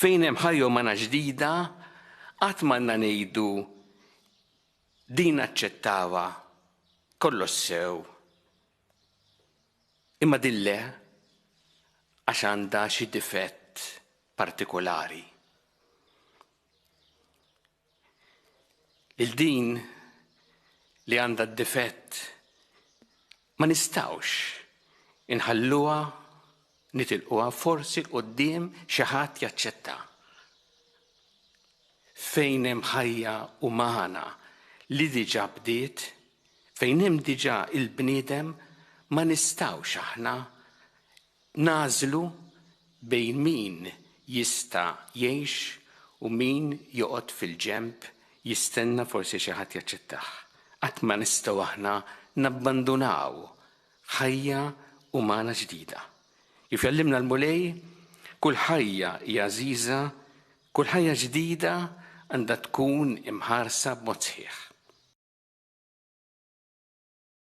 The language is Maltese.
fejn hemm ħajja umana ġdida qatt m'għandna ngħidu din aċċettawha kollox sew. Imma dille għax għandha xi difett partikolari. Il-din li għandha d-difett ma nistgħux inħalluha nitilquha forsi l-qudiem xi ħadd jaċċetta. Fejn hemm ħajja umana li diġà bdiet, fejn hemm diġà il-bniedem ma nistgħux aħna nagħżlu bejn min jista' jgħix u min joqgħod fil-ġenb jistenna forsi xi ħadd jaċċettah. Qatt ma nistgħu aħna nabbandunaw ħajja umana ġdida. Kif jallimna l-Mulej, kull ħajja hija għażiża, kull ħajja ġdida għandha tkun imħarsa b'mod sħiħ.